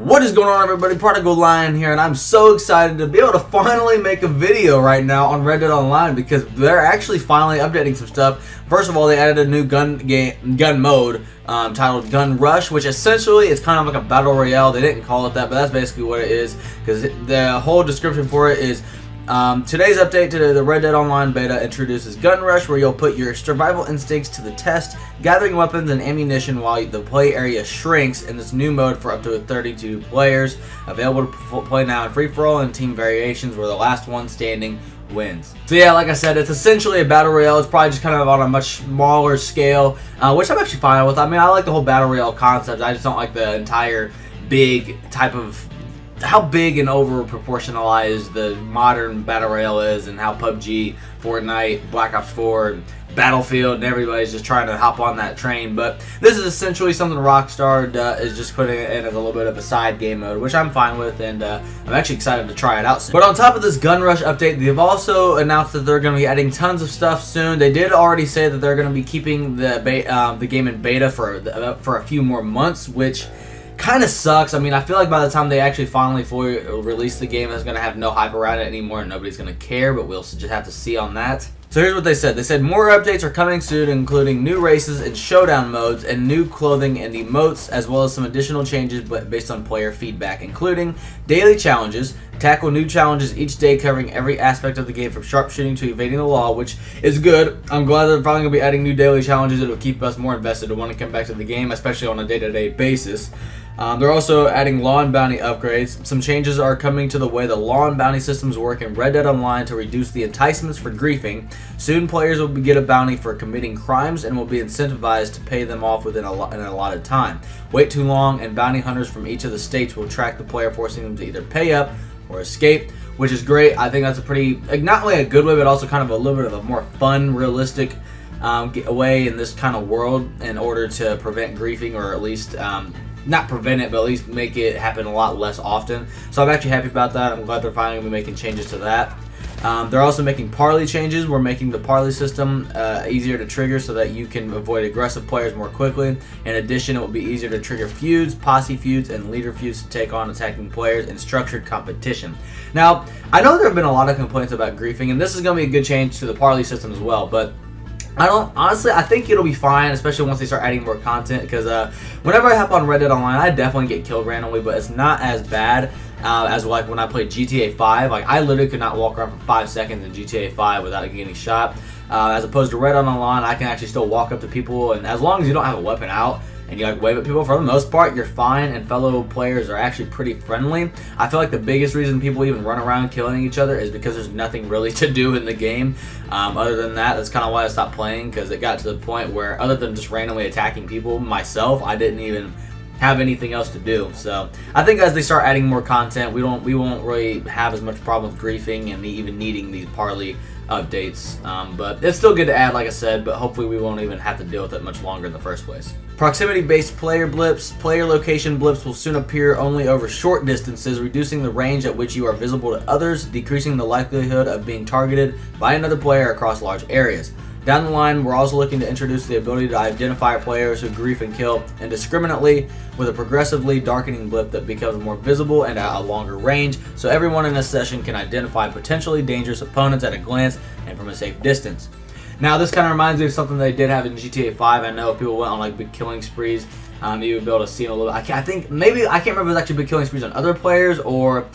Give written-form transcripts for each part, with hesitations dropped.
What is going on, everybody? Prodigal Lion here, and I'm so excited to be able to finally make a video right now on Red Dead Online because they're actually finally updating some stuff. First of all, they added a new gun mode titled Gun Rush, which essentially is kind of like a battle royale. They didn't call it that, but that's basically what it is because the whole description for it is today's update to the Red Dead Online beta introduces Gun Rush, where you'll put your survival instincts to the test, gathering weapons and ammunition while the play area shrinks in this new mode for up to 32 players. Available to play now in free-for-all and team variations, where the last one standing wins. So yeah, like I said, it's essentially a battle royale. It's probably just kind of on a much smaller scale, which I'm actually fine with. I mean, I like the whole battle royale concept. I just don't like the entire big type of how big and over proportionalized the modern battle royale is, and how PUBG, Fortnite, Black Ops 4, Battlefield, and everybody's just trying to hop on that train. But this is essentially something Rockstar is just putting it in as a little bit of a side game mode, which I'm fine with, and I'm actually excited to try it out soon. But on top of this Gun Rush update, they've also announced that they're going to be adding tons of stuff soon. They did already say that they're going to be keeping the game in beta for a few more months, which kind of sucks. I mean, I feel like by the time they actually finally fully release the game, it's going to have no hype around it anymore and nobody's going to care, but we'll just have to see on that. So here's what they said. They said more updates are coming soon, including new races and showdown modes and new clothing and emotes, as well as some additional changes based on player feedback, including daily challenges. Tackle new challenges each day, covering every aspect of the game from sharpshooting to evading the law, which is good. I'm glad they're finally going to be adding new daily challenges. It'll keep us more invested to want to come back to the game, especially on a day-to-day basis. They're also adding law and bounty upgrades. Some changes are coming to the way the law and bounty systems work in Red Dead Online to reduce the enticements for griefing. Soon players will get a bounty for committing crimes and will be incentivized to pay them off within an allotted time. Wait too long and bounty hunters from each of the states will track the player, forcing them to either pay up or escape, which is great. I think that's a pretty, not only a good way, but also kind of a little bit of a more fun, realistic way in this kind of world in order to prevent griefing, or at least not prevent it, but at least make it happen a lot less often. So I'm actually happy about that. I'm glad they're finally going to be making changes to that. They're also making Parley changes. We're making the Parley system easier to trigger so that you can avoid aggressive players more quickly. In addition, it will be easier to trigger feuds, posse feuds, and leader feuds to take on attacking players in structured competition. Now, I know there have been a lot of complaints about griefing, and this is going to be a good change to the Parley system as well, but I think it'll be fine, especially once they start adding more content, because whenever I hop on Red Dead Online, I definitely get killed randomly, but it's not as bad as like when I played GTA 5. Like, I literally could not walk around for 5 seconds in GTA 5 without getting shot. As opposed to Red Dead Online, I can actually still walk up to people, and as long as you don't have a weapon out and you like wave at people, for the most part you're fine, and fellow players are actually pretty friendly. I feel like the biggest reason people even run around killing each other is because there's nothing really to do in the game. Other than that, that's kind of why I stopped playing, because it got to the point where, other than just randomly attacking people myself, I didn't even have anything else to do. So I think as they start adding more content, we won't really have as much problem with griefing and even needing these Parley updates, but it's still good to add, like I said, but hopefully we won't even have to deal with it much longer in the first place. Proximity-based player blips. Player location blips will soon appear only over short distances, reducing the range at which you are visible to others, decreasing the likelihood of being targeted by another player across large areas. Down the line, we're also looking to introduce the ability to identify players who grief and kill indiscriminately, with a progressively darkening blip that becomes more visible and at a longer range, so everyone in a session can identify potentially dangerous opponents at a glance and from a safe distance. Now, this kind of reminds me of something they did have in GTA 5. I know if people went on like big killing sprees, you would be able to see them a little bit. I can't remember if it was actually big killing sprees on other players or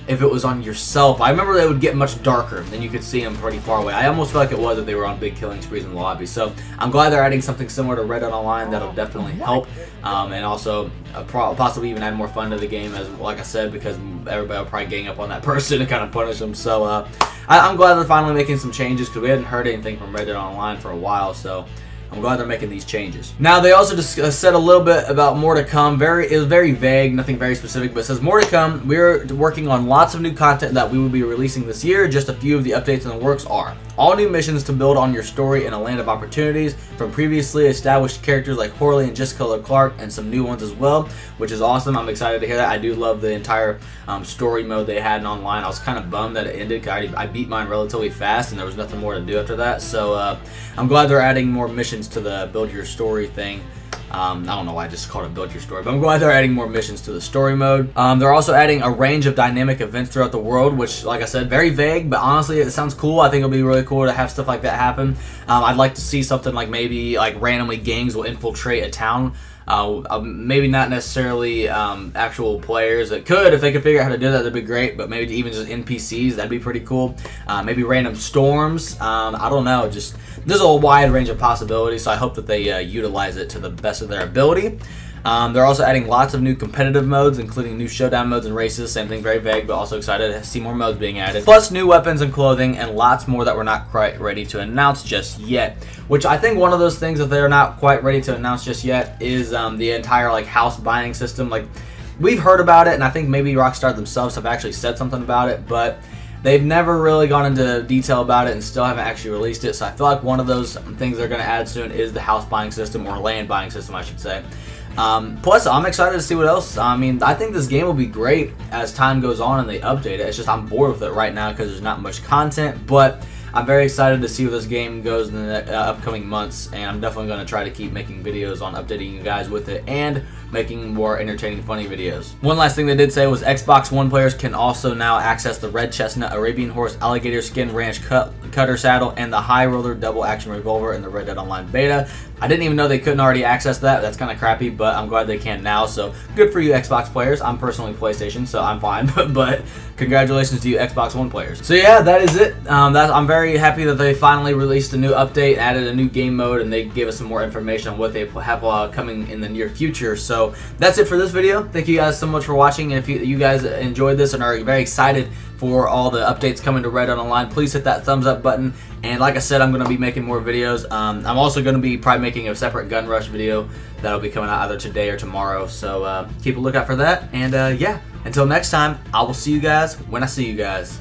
if it was on yourself. I remember they would get much darker, then you could see them pretty far away. I almost feel like it was if they were on big killing sprees in the lobby. So I'm glad they're adding something similar to Red Dead Online. That'll definitely help, and also possibly even add more fun to the game, as like I said, because everybody will probably gang up on that person and kind of punish them. So I'm glad they're finally making some changes, because we hadn't heard anything from Red Dead Online for a while. So I'm glad they're making these changes. Now, they also said a little bit about more to come. It was very vague, nothing very specific, but it says more to come. We're working on lots of new content that we will be releasing this year. Just a few of the updates in the works are all new missions to build on your story in a land of opportunities, from previously established characters like Horley and Jessica Clark, and some new ones as well, which is awesome. I'm excited to hear that. I do love the entire story mode they had in online. I was kind of bummed that it ended, because I beat mine relatively fast and there was nothing more to do after that. So I'm glad they're adding more missions to the build your story thing. I don't know why I just called it Build Your Story, but I'm glad they're adding more missions to the story mode. They're also adding a range of dynamic events throughout the world, which, like I said, very vague, but honestly, it sounds cool. I think it'll be really cool to have stuff like that happen. I'd like to see something like maybe like randomly gangs will infiltrate a town. Maybe not necessarily actual players. It could, if they could figure out how to do that, that'd be great. But maybe even just NPCs, that'd be pretty cool. Maybe random storms. I don't know. Just there's a wide range of possibilities. So I hope that they utilize it to the best of their ability. They're also adding lots of new competitive modes, including new showdown modes and races. Same thing, very vague, but also excited to see more modes being added. Plus new weapons and clothing, and lots more that we're not quite ready to announce just yet. Which I think one of those things that they're not quite ready to announce just yet is the entire like house buying system. Like, we've heard about it, and I think maybe Rockstar themselves have actually said something about it, but they've never really gone into detail about it and still haven't actually released it. So I feel like one of those things they're going to add soon is the house buying system, or land buying system, I should say. Plus, I'm excited to see what else. I mean, I think this game will be great as time goes on and they update it. It's just I'm bored with it right now because there's not much content, but I'm very excited to see where this game goes in the upcoming months, and I'm definitely going to try to keep making videos on updating you guys with it and making more entertaining, funny videos. One last thing they did say was Xbox One players can also now access the Red Chestnut Arabian Horse Alligator Skin Ranch Cutter Saddle and the High Roller Double Action Revolver in the Red Dead Online beta. I didn't even know they couldn't already access that. That's kind of crappy, but I'm glad they can now, so good for you Xbox players. I'm personally PlayStation, so I'm fine, but congratulations to you Xbox One players. So yeah, that is it. I'm very happy that they finally released a new update, added a new game mode, and they gave us some more information on what they have coming in the near future. So that's it for this video. Thank you guys so much for watching, and if you guys enjoyed this and are very excited for all the updates coming to Red Dead Online, please hit that thumbs up button. And like I said, I'm going to be making more videos. I'm also going to be probably making a separate gun rush video that'll be coming out either today or tomorrow. So keep a lookout for that. And yeah, until next time, I will see you guys when I see you guys.